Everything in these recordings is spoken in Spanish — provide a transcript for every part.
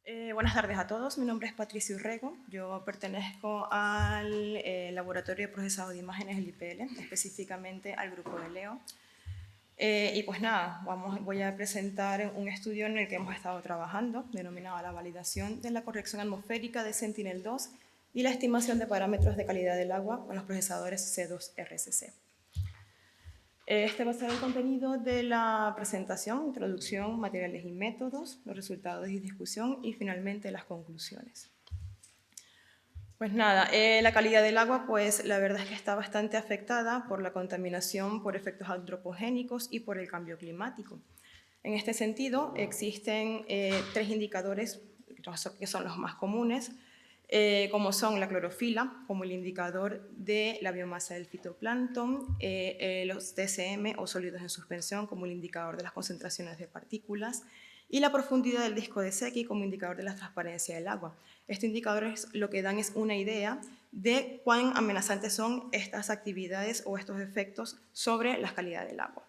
Buenas tardes a todos, mi nombre es Patricia Urrego, yo pertenezco al Laboratorio de Procesado de Imágenes del IPL, específicamente al grupo de Leo. Y pues nada, voy a presentar un estudio en el que hemos estado trabajando, denominado la validación de la corrección atmosférica de Sentinel-2 y la estimación de parámetros de calidad del agua con los procesadores C2RCC. Este va a ser el contenido de la presentación, introducción, materiales y métodos, los resultados y discusión y finalmente las conclusiones. Pues nada, la calidad del agua, pues la verdad es que está bastante afectada por la contaminación por efectos antropogénicos y por el cambio climático. En este sentido, existen tres indicadores que son los más comunes, como son la clorofila, como el indicador de la biomasa del fitoplancton, los TSM o sólidos en suspensión, como el indicador de las concentraciones de partículas, y la profundidad del disco de Secchi como indicador de la transparencia del agua. Estos indicadores lo que dan es una idea de cuán amenazantes son estas actividades o estos efectos sobre la calidad del agua.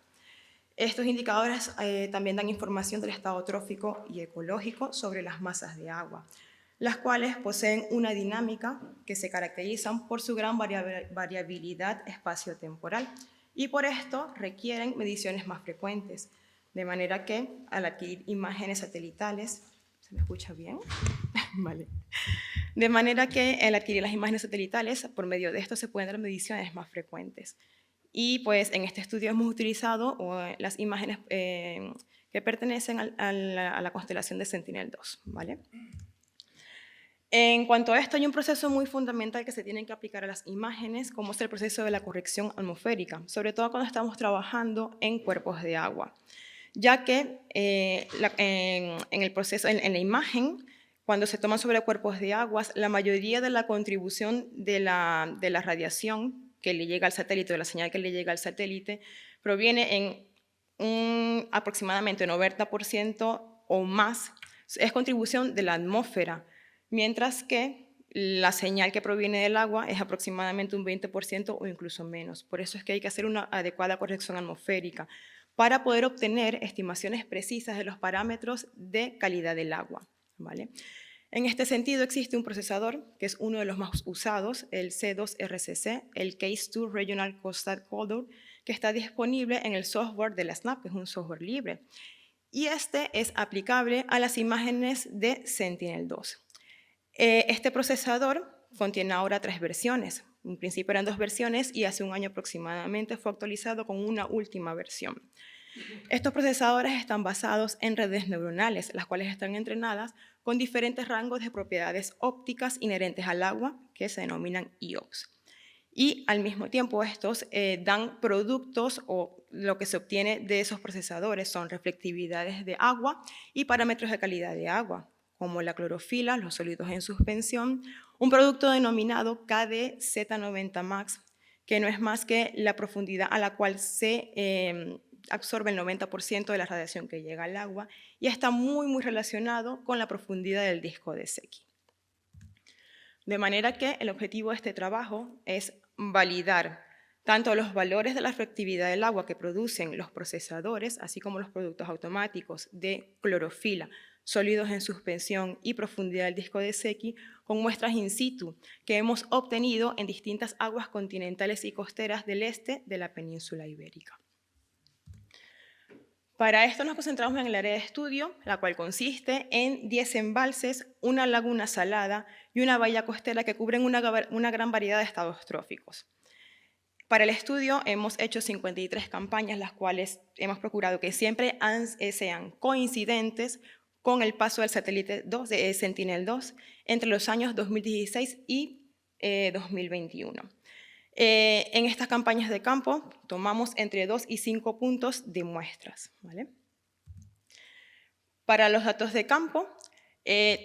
Estos indicadores también dan información del estado trófico y ecológico sobre las masas de agua, las cuales poseen una dinámica que se caracterizan por su gran variabilidad espacio-temporal y por esto requieren mediciones más frecuentes, de manera que al adquirir imágenes satelitales, ¿se me escucha bien? Vale. De manera que al adquirir las imágenes satelitales, por medio de esto se pueden dar mediciones más frecuentes. Y pues en este estudio hemos utilizado las imágenes que pertenecen a la constelación de Sentinel-2, ¿vale? En cuanto a esto, hay un proceso muy fundamental que se tiene que aplicar a las imágenes, como es el proceso de la corrección atmosférica, sobre todo cuando estamos trabajando en cuerpos de agua, ya que en el proceso, en la imagen, cuando se toman sobre cuerpos de aguas, la mayoría de la contribución de la radiación que le llega al satélite, o la señal que le llega al satélite, proviene en un aproximadamente 90% o más, es contribución de la atmósfera, mientras que la señal que proviene del agua es aproximadamente un 20% o incluso menos. Por eso es que hay que hacer una adecuada corrección atmosférica para poder obtener estimaciones precisas de los parámetros de calidad del agua, ¿vale? En este sentido, existe un procesador que es uno de los más usados, el C2RCC, el Case 2 Regional Coastal Corridor, que está disponible en el software de la SNAP, que es un software libre. Y este es aplicable a las imágenes de Sentinel-2. Este procesador contiene ahora 3 versiones. En principio eran 2 versiones y hace un año aproximadamente fue actualizado con una última versión. Estos procesadores están basados en redes neuronales, las cuales están entrenadas con diferentes rangos de propiedades ópticas inherentes al agua, que se denominan IOPS. Y al mismo tiempo estos dan productos o lo que se obtiene de esos procesadores son reflectividades de agua y parámetros de calidad de agua, como la clorofila, los sólidos en suspensión, un producto denominado KD-Z90 Max, que no es más que la profundidad a la cual se absorbe el 90% de la radiación que llega al agua y está muy relacionado con la profundidad del disco de Secchi. De manera que el objetivo de este trabajo es validar tanto los valores de la reflectividad del agua que producen los procesadores, así como los productos automáticos de clorofila, sólidos en suspensión y profundidad del disco de Secchi, con muestras in situ que hemos obtenido en distintas aguas continentales y costeras del este de la península ibérica. Para esto nos concentramos en el área de estudio, la cual consiste en 10 embalses, una laguna salada y una bahía costera que cubren una gran variedad de estados tróficos. Para el estudio hemos hecho 53 campañas, las cuales hemos procurado que siempre sean coincidentes con el paso del satélite 2 de Sentinel-2 entre los años 2016 y 2021. En estas campañas de campo tomamos entre 2 y 5 puntos de muestras, ¿vale? Para los datos de campo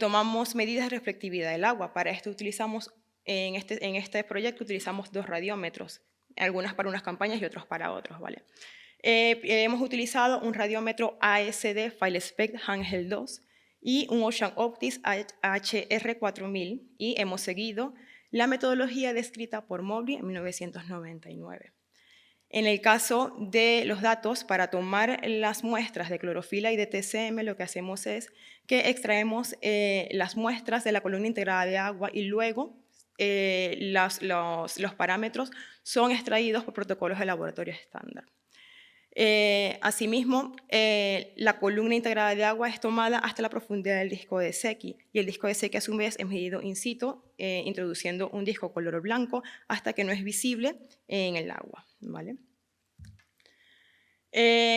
tomamos medidas de reflectividad del agua. Para esto utilizamos, en este proyecto utilizamos 2 radiómetros, algunas para unas campañas y otros para otros, ¿vale? Hemos utilizado un radiómetro ASD FileSpec Hangel 2 y un Ocean Optics HR4000 y hemos seguido la metodología descrita por Mobley en 1999. En el caso de los datos, para tomar las muestras de clorofila y de TCM, lo que hacemos es que extraemos las muestras de la columna integrada de agua y luego los parámetros son extraídos por protocolos de laboratorio estándar. Asimismo, la columna integrada de agua es tomada hasta la profundidad del disco de Secchi y el disco de Secchi a su vez es medido in situ, introduciendo un disco color blanco hasta que no es visible en el agua, ¿vale?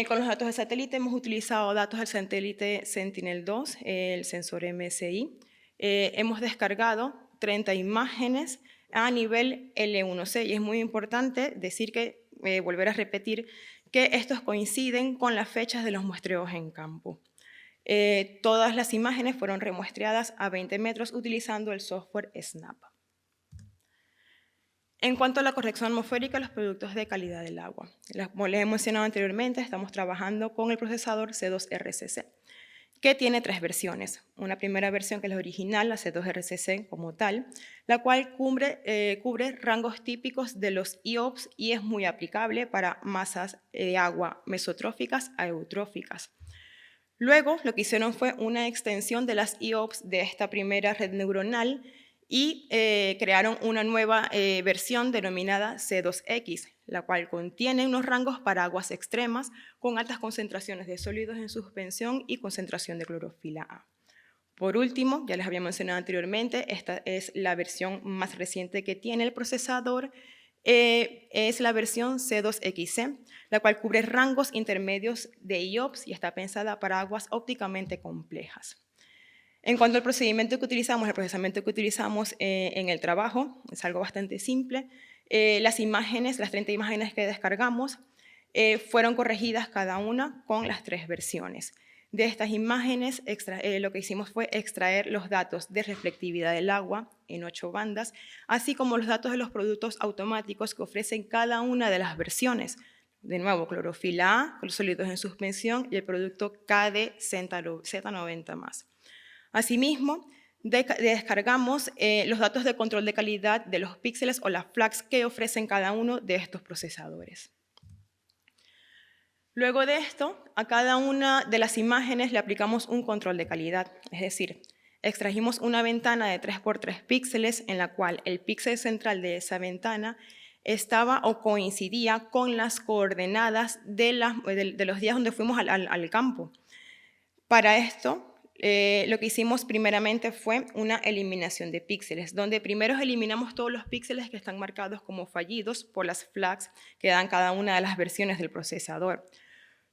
Con los datos de satélite hemos utilizado datos del satélite Sentinel-2, el sensor MSI. Hemos descargado 30 imágenes a nivel L1C y es muy importante decir que, volver a repetir, que estos coinciden con las fechas de los muestreos en campo. Todas las imágenes fueron remuestreadas a 20 metros utilizando el software SNAP. En cuanto a la corrección atmosférica, los productos de calidad del agua. Como les he mencionado anteriormente, estamos trabajando con el procesador C2RCC, que tiene 3 versiones. Una primera versión que es la original, la C2RCC como tal, la cual cubre rangos típicos de los IOPS y es muy aplicable para masas de agua mesotróficas a eutróficas. Luego, lo que hicieron fue una extensión de las IOPS de esta primera red neuronal y crearon una nueva versión denominada C2X, la cual contiene unos rangos para aguas extremas con altas concentraciones de sólidos en suspensión y concentración de clorofila A. Por último, ya les había mencionado anteriormente, esta es la versión más reciente que tiene el procesador, es la versión C2XC, la cual cubre rangos intermedios de IOPS y está pensada para aguas ópticamente complejas. En cuanto al procedimiento que utilizamos, el procesamiento que utilizamos en el trabajo, es algo bastante simple. Las 30 imágenes que descargamos, fueron corregidas cada una con las 3 versiones. De estas imágenes, lo que hicimos fue extraer los datos de reflectividad del agua en 8 bandas, así como los datos de los productos automáticos que ofrecen cada una de las versiones. De nuevo, clorofila A, los sólidos en suspensión y el producto KD-Z90+. Asimismo, descargamos los datos de control de calidad de los píxeles o las flags que ofrecen cada uno de estos procesadores. Luego de esto, a cada una de las imágenes le aplicamos un control de calidad, es decir, extrajimos una ventana de 3×3 píxeles en la cual el píxel central de esa ventana estaba o coincidía con las coordenadas de los días donde fuimos al campo. Para esto, lo que hicimos primeramente fue una eliminación de píxeles, donde primero eliminamos todos los píxeles que están marcados como fallidos por las flags que dan cada una de las versiones del procesador.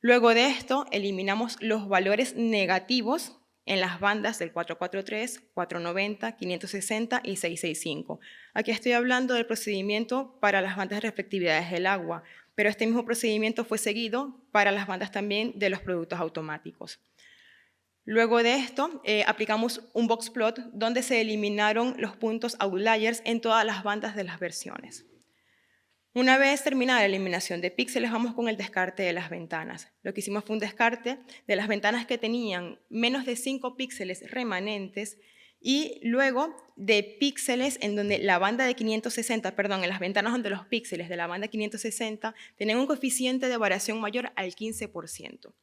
Luego de esto, eliminamos los valores negativos en las bandas del 443, 490, 560 y 665. Aquí estoy hablando del procedimiento para las bandas de reflectividades del agua, pero este mismo procedimiento fue seguido para las bandas también de los productos automáticos. Luego de esto, aplicamos un box plot donde se eliminaron los puntos outliers en todas las bandas de las versiones. Una vez terminada la eliminación de píxeles, vamos con el descarte de las ventanas. Lo que hicimos fue un descarte de las ventanas que tenían menos de 5 píxeles remanentes y luego de píxeles en donde la banda de 560, perdón, en las ventanas donde los píxeles de la banda 560 tenían un coeficiente de variación mayor al 15%.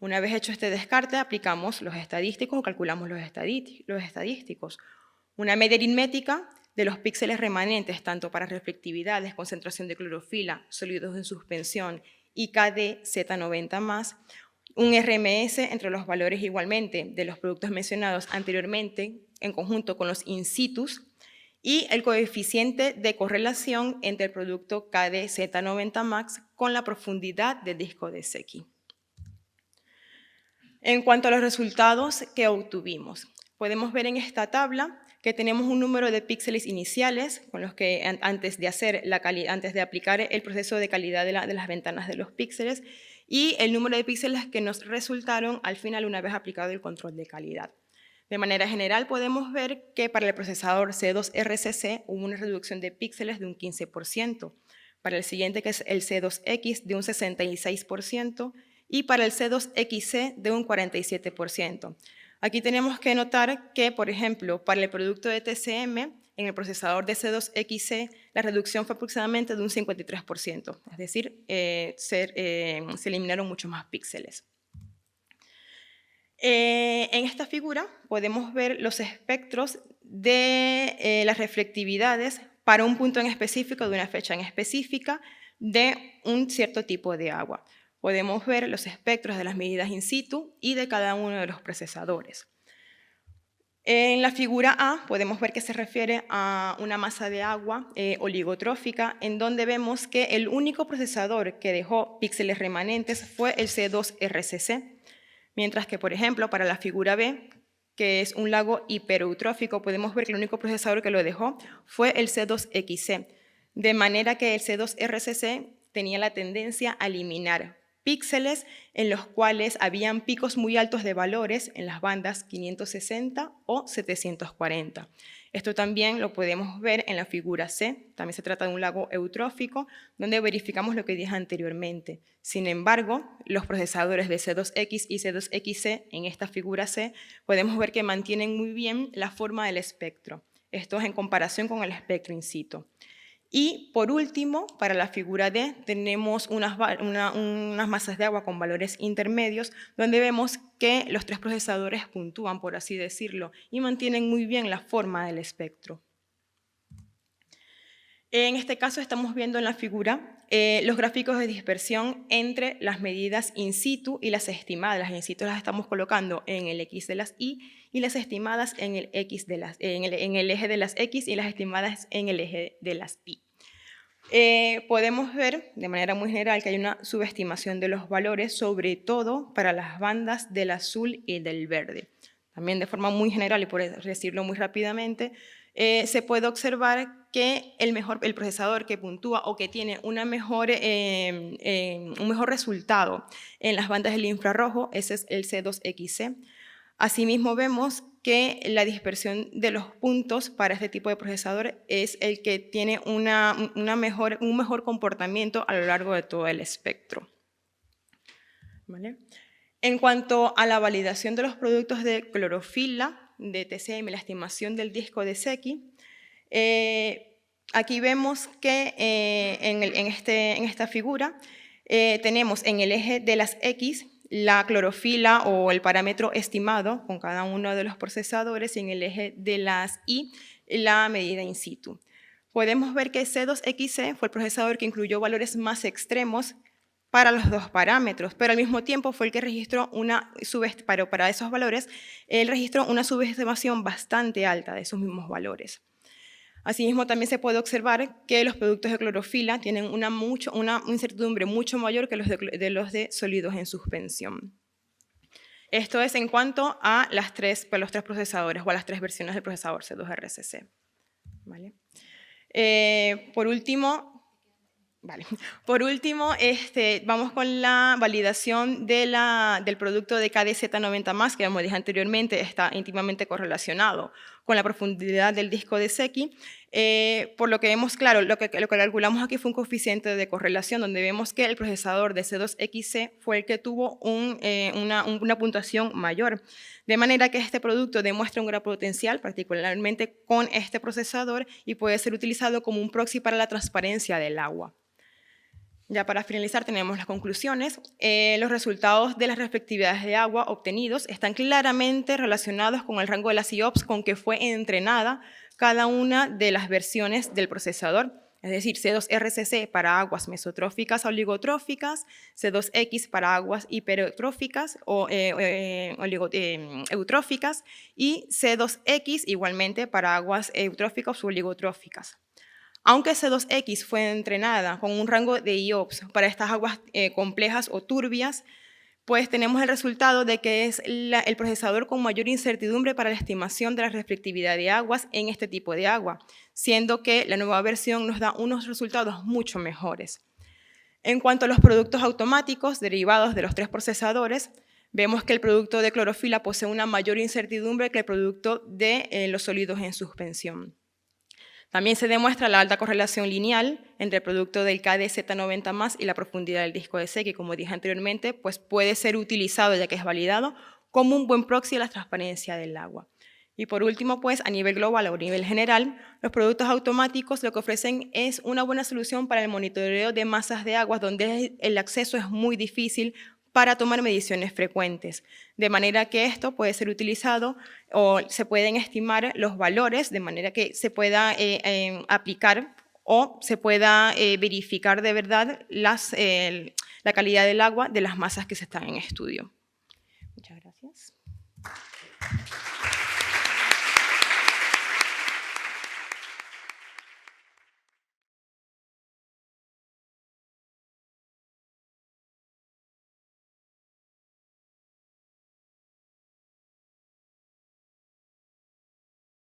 Una vez hecho este descarte, aplicamos los estadísticos o calculamos los estadísticos. Una media aritmética de los píxeles remanentes, tanto para reflectividades, concentración de clorofila, sólidos en suspensión y KD-Z90+, un RMS entre los valores igualmente de los productos mencionados anteriormente, en conjunto con los in situs, y el coeficiente de correlación entre el producto KD-Z90 con la profundidad del disco de Secchi. En cuanto a los resultados que obtuvimos, podemos ver en esta tabla que tenemos un número de píxeles iniciales con los que antes de aplicar el proceso de calidad de las ventanas de los píxeles y el número de píxeles que nos resultaron al final una vez aplicado el control de calidad. De manera general podemos ver que para el procesador C2RCC hubo una reducción de píxeles de un 15%, para el siguiente que es el C2X de un 66% y para el C2XC de un 47%. Aquí tenemos que notar que, por ejemplo, para el producto de TCM, en el procesador de C2XC la reducción fue aproximadamente de un 53%, es decir, se eliminaron muchos más píxeles. En esta figura podemos ver los espectros de las reflectividades para un punto en específico, de una fecha en específica, de un cierto tipo de agua. Podemos ver los espectros de las medidas in situ y de cada uno de los procesadores. En la figura A podemos ver que se refiere a una masa de agua oligotrófica, en donde vemos que el único procesador que dejó píxeles remanentes fue el C2RCC, mientras que, por ejemplo, para la figura B, que es un lago hipereutrófico, podemos ver que el único procesador que lo dejó fue el C2XC, de manera que el C2RCC tenía la tendencia a eliminar píxeles en los cuales habían picos muy altos de valores en las bandas 560 o 740. Esto también lo podemos ver en la figura C, también se trata de un lago eutrófico, donde verificamos lo que dije anteriormente. Sin embargo, los procesadores de C2X y C2XC en esta figura C podemos ver que mantienen muy bien la forma del espectro. Esto es en comparación con el espectro in situ. Y por último, para la figura D, tenemos unas masas de agua con valores intermedios, donde vemos que los tres procesadores puntúan, por así decirlo, y mantienen muy bien la forma del espectro. En este caso estamos viendo en la figura los gráficos de dispersión entre las medidas in situ y las estimadas. Las in situ las estamos colocando en el X de las Y y las estimadas en el eje de las X y las estimadas en el eje de las Y. Podemos ver de manera muy general que hay una subestimación de los valores, sobre todo para las bandas del azul y del verde. También de forma muy general y por decirlo muy rápidamente, se puede observar que el procesador que puntúa o que tiene un mejor resultado en las bandas del infrarrojo, ese es el C2XC. Asimismo vemos que la dispersión de los puntos para este tipo de procesador es el que tiene un mejor comportamiento a lo largo de todo el espectro. ¿Vale? En cuanto a la validación de los productos de clorofila, de TCM, la estimación del disco de Secchi, aquí vemos que en esta figura tenemos en el eje de las X la clorofila o el parámetro estimado con cada uno de los procesadores y en el eje de las Y la medida in situ. Podemos ver que C2XC fue el procesador que incluyó valores más extremos para los dos parámetros, pero al mismo tiempo fue el que registró para esos valores, él registró una subestimación bastante alta de esos mismos valores. Asimismo, también se puede observar que los productos de clorofila tienen una incertidumbre mucho mayor que los de sólidos en suspensión. Esto es en cuanto a los tres procesadores o a las tres versiones del procesador C2RCC. ¿Vale? Por último, vamos con la validación del producto de KDZ90+, que como dije anteriormente está íntimamente correlacionado con la profundidad del disco de Secchi. Por lo que vemos, claro, lo que calculamos aquí fue un coeficiente de correlación, donde vemos que el procesador de C2XC fue el que tuvo una puntuación mayor. De manera que este producto demuestra un gran potencial, particularmente con este procesador, y puede ser utilizado como un proxy para la transparencia del agua. Ya para finalizar tenemos las conclusiones. Los resultados de las reflectividades de agua obtenidos están claramente relacionados con el rango de las IOPS con que fue entrenada cada una de las versiones del procesador, es decir, C2RCC para aguas mesotróficas o oligotróficas, C2X para aguas hipertróficas o eutróficas y C2X igualmente para aguas eutróficas o oligotróficas. Aunque C2X fue entrenada con un rango de IOPS para estas aguas complejas o turbias, pues tenemos el resultado de que es el procesador con mayor incertidumbre para la estimación de la reflectividad de aguas en este tipo de agua, siendo que la nueva versión nos da unos resultados mucho mejores. En cuanto a los productos automáticos derivados de los tres procesadores, vemos que el producto de clorofila posee una mayor incertidumbre que el producto de los sólidos en suspensión. También se demuestra la alta correlación lineal entre el producto del KDZ90+ y la profundidad del disco de Secchi, que como dije anteriormente, pues puede ser utilizado, ya que es validado, como un buen proxy a la transparencia del agua. Y por último, pues a nivel global o a nivel general, los productos automáticos lo que ofrecen es una buena solución para el monitoreo de masas de aguas donde el acceso es muy difícil para tomar mediciones frecuentes. De manera que esto puede ser utilizado o se pueden estimar los valores de manera que se pueda aplicar o se pueda verificar de verdad la calidad del agua de las masas que se están en estudio. Muchas gracias.